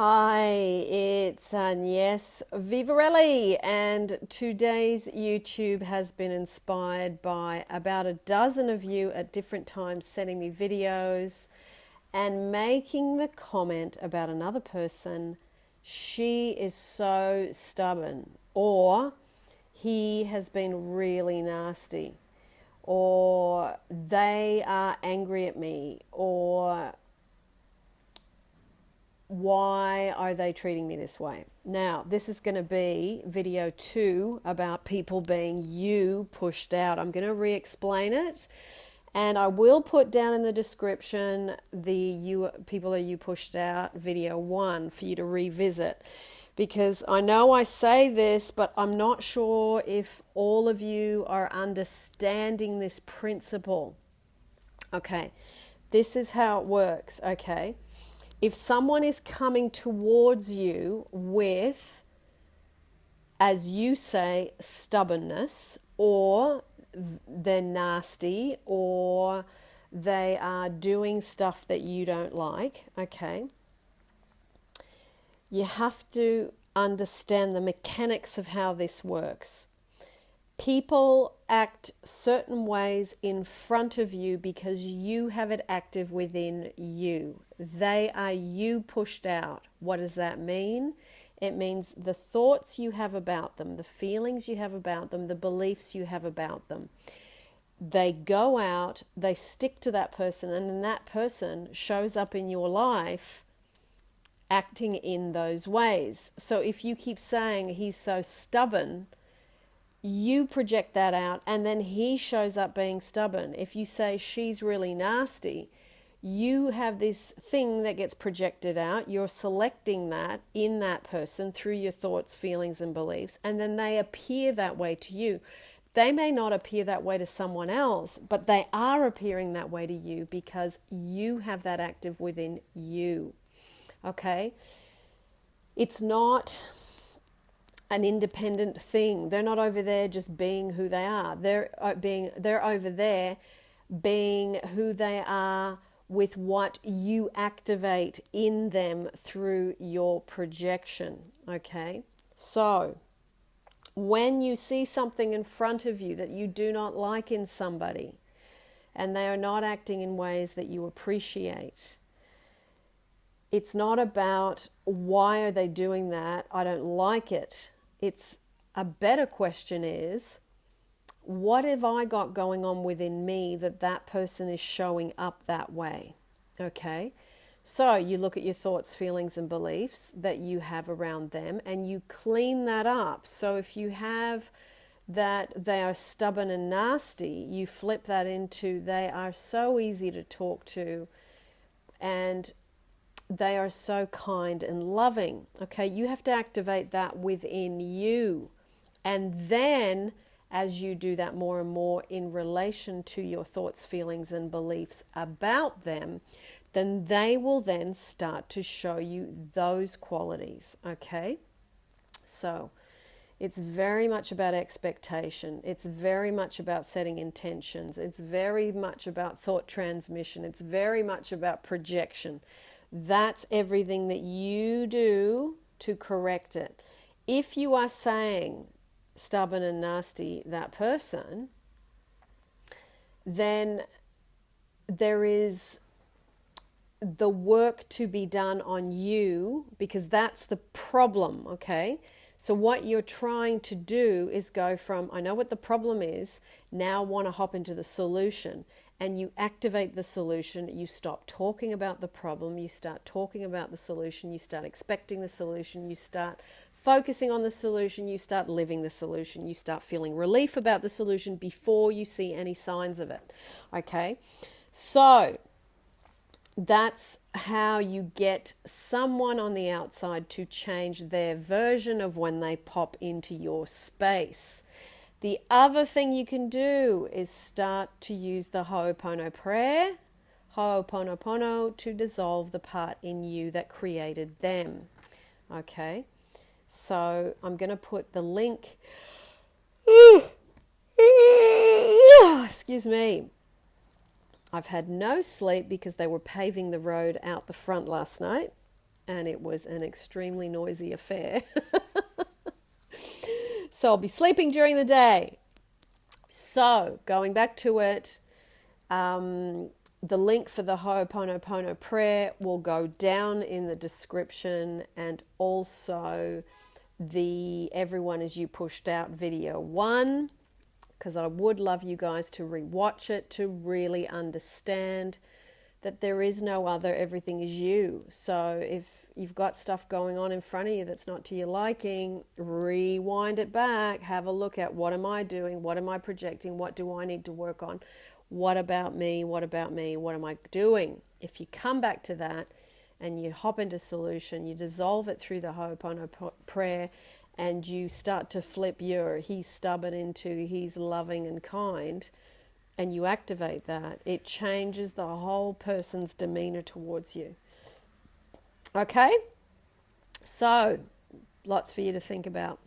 Hi, it's Agnes Vivarelli, and today's YouTube has been inspired by about a dozen of you at different times sending me videos and making the comment about another person, she is so stubborn, or he has been really nasty, or they are angry at me, or why are they treating me this way? Now, this is going to be video 2 about people being you pushed out. I'm going to re-explain it, and I will put down in the description the you people are you pushed out video 1 for you to revisit, because I know I say this, but I'm not sure if all of you are understanding this principle. Okay, this is how it works. Okay, if someone is coming towards you with, as you say, stubbornness, or they're nasty, or they are doing stuff that you don't like, okay, you have to understand the mechanics of how this works. People act certain ways in front of you because you have it active within you. They are you pushed out. What does that mean? It means the thoughts you have about them, the feelings you have about them, the beliefs you have about them. They go out, they stick to that person, and then that person shows up in your life acting in those ways. So if you keep saying he's so stubborn, you project that out, and then he shows up being stubborn. If you say she's really nasty, you have this thing that gets projected out. You're selecting that in that person through your thoughts, feelings, and beliefs, and then they appear that way to you. They may not appear that way to someone else, but they are appearing that way to you because you have that active within you. Okay? It's not an independent thing. They're not over there just being who they are. They're over there being who they are with what you activate in them through your projection. Okay? So, when you see something in front of you that you do not like in somebody, and they are not acting in ways that you appreciate, it's not about why are they doing that, I don't like it. It's a better question is, what have I got going on within me that that person is showing up that way? Okay, so you look at your thoughts, feelings, and beliefs that you have around them, and you clean that up. So if you have that they are stubborn and nasty, you flip that into they are so easy to talk to, and they are so kind and loving. Okay, you have to activate that within you. And then as you do that more and more in relation to your thoughts, feelings, and beliefs about them, then they will then start to show you those qualities. Okay, so it's very much about expectation. It's very much about setting intentions. It's very much about thought transmission. It's very much about projection. That's everything that you do to correct it. If you are saying stubborn and nasty, that person, then there is the work to be done on you, because that's the problem, okay? So what you're trying to do is go from, I know what the problem is, now want to hop into the solution. And you activate the solution. You stop talking about the problem. You start talking about the solution. You start expecting the solution. You start focusing on the solution. You start living the solution. You start feeling relief about the solution before you see any signs of it. Okay? So that's how you get someone on the outside to change their version of when they pop into your space. The other thing you can do is start to use the Ho'oponopono prayer, Ho'oponopono, to dissolve the part in you that created them. Okay, so I'm going to put the link. Excuse me. I've had no sleep because they were paving the road out the front last night, and it was an extremely noisy affair. So I'll be sleeping during the day. So going back to it, the link for the Ho'oponopono prayer will go down in the description, and also the Everyone Is You Pushed Out video 1, because I would love you guys to rewatch it to really understand that there is no other, everything is you. So if you've got stuff going on in front of you that's not to your liking, rewind it back, have a look at, what am I doing? What am I projecting? What do I need to work on? What about me? What about me? What am I doing? If you come back to that and you hop into solution, you dissolve it through the Ho'oponopono prayer, and you start to flip your he's stubborn into he's loving and kind, and you activate that, it changes the whole person's demeanor towards you. Okay? So, lots for you to think about.